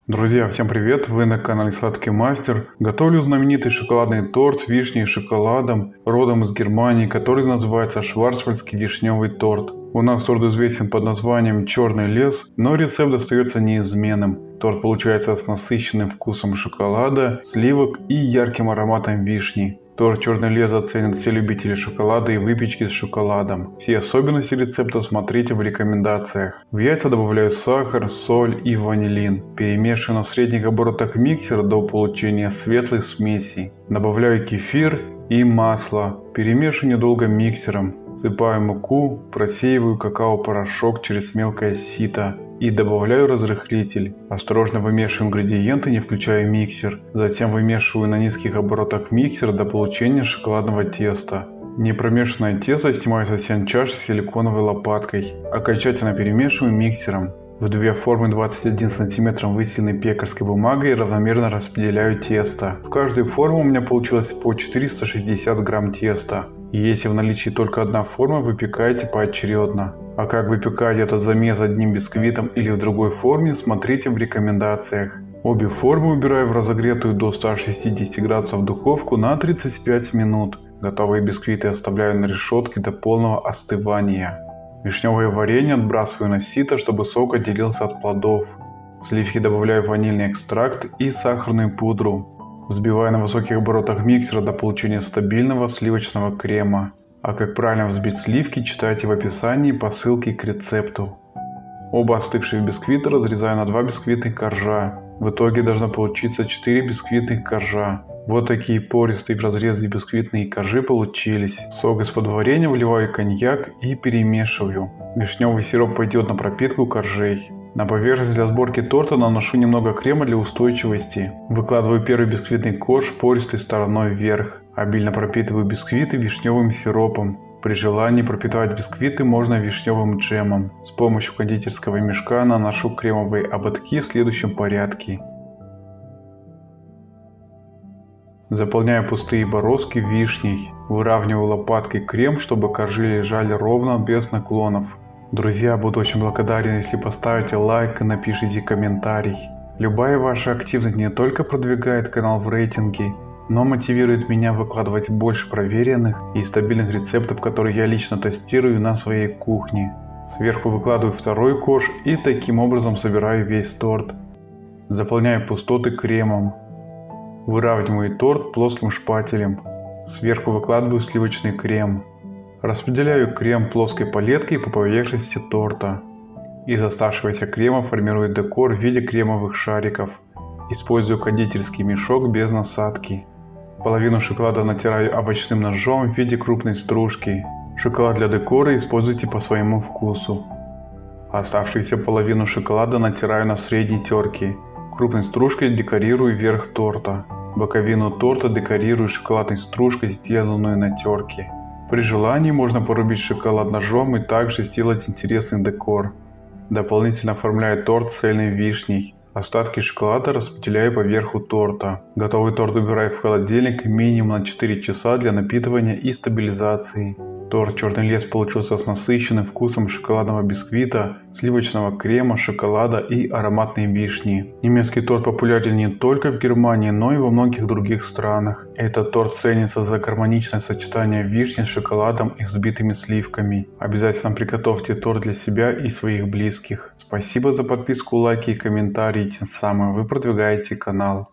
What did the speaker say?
Друзья, всем привет! Вы на канале Сладкий Мастер. Готовлю знаменитый шоколадный торт с вишней и шоколадом, родом из Германии, который называется шварцвальдский вишневый торт. У нас торт известен под названием «Черный лес», но рецепт остается неизменным. Торт получается с насыщенным вкусом шоколада, сливок и ярким ароматом вишни. Торт «Черный лес» оценят все любители шоколада и выпечки с шоколадом. Все особенности рецепта смотрите в рекомендациях. В яйца добавляю сахар, соль и ванилин. Перемешиваю на средних оборотах миксера до получения светлой смеси. Добавляю кефир и масло. Перемешиваю недолго миксером. Всыпаю муку, просеиваю какао-порошок через мелкое сито и добавляю разрыхлитель. Осторожно вымешиваю ингредиенты, не включая миксер. Затем вымешиваю на низких оборотах миксера до получения шоколадного теста. Непромешанное тесто снимаю со стен чаши силиконовой лопаткой. Окончательно перемешиваю миксером. В две формы 21 см выстеленной пекарской бумагой равномерно распределяю тесто. В каждой форме у меня получилось по 460 грамм теста. И если в наличии только одна форма, выпекайте поочередно. А как выпекать этот замес одним бисквитом или в другой форме, смотрите в рекомендациях. Обе формы убираю в разогретую до 160 градусов духовку на 35 минут. Готовые бисквиты оставляю на решетке до полного остывания. Вишневое варенье отбрасываю на сито, чтобы сок отделился от плодов. В сливки добавляю ванильный экстракт и сахарную пудру. Взбиваю на высоких оборотах миксера до получения стабильного сливочного крема. А как правильно взбить сливки, читайте в описании по ссылке к рецепту. Оба остывшие бисквиты разрезаю на 2 бисквитных коржа. В итоге должно получиться 4 бисквитных коржа. Вот такие пористые в разрезе бисквитные коржи получились. В сок из-под варенья вливаю коньяк и перемешиваю. Вишневый сироп пойдет на пропитку коржей. На поверхность для сборки торта наношу немного крема для устойчивости. Выкладываю первый бисквитный корж пористой стороной вверх. Обильно пропитываю бисквиты вишневым сиропом. При желании пропитывать бисквиты можно вишневым джемом. С помощью кондитерского мешка наношу кремовые ободки в следующем порядке. Заполняю пустые бороздки вишней. Выравниваю лопаткой крем, чтобы коржи лежали ровно, без наклонов. Друзья, буду очень благодарен, если поставите лайк и напишите комментарий. Любая ваша активность не только продвигает канал в рейтинге, но мотивирует меня выкладывать больше проверенных и стабильных рецептов, которые я лично тестирую на своей кухне. Сверху выкладываю второй корж и таким образом собираю весь торт. Заполняю пустоты кремом. Выравниваю торт плоским шпателем. Сверху выкладываю сливочный крем. Распределяю крем плоской палеткой по поверхности торта. Из оставшегося крема формирую декор в виде кремовых шариков. Использую кондитерский мешок без насадки. Половину шоколада натираю овощным ножом в виде крупной стружки. Шоколад для декора используйте по своему вкусу. Оставшуюся половину шоколада натираю на средней терке. Крупной стружкой декорирую верх торта. Боковину торта декорирую шоколадной стружкой, сделанную на терке. При желании можно порубить шоколад ножом и также сделать интересный декор. Дополнительно оформляю торт цельной вишней. Остатки шоколада распределяю по верху торта. Готовый торт убираю в холодильник минимум на 4 часа для напитывания и стабилизации. Торт «Черный лес» получился с насыщенным вкусом шоколадного бисквита, сливочного крема, шоколада и ароматной вишни. Немецкий торт популярен не только в Германии, но и во многих других странах. Этот торт ценится за гармоничное сочетание вишни с шоколадом и взбитыми сливками. Обязательно приготовьте торт для себя и своих близких. Спасибо за подписку, лайки и комментарии, тем самым вы продвигаете канал.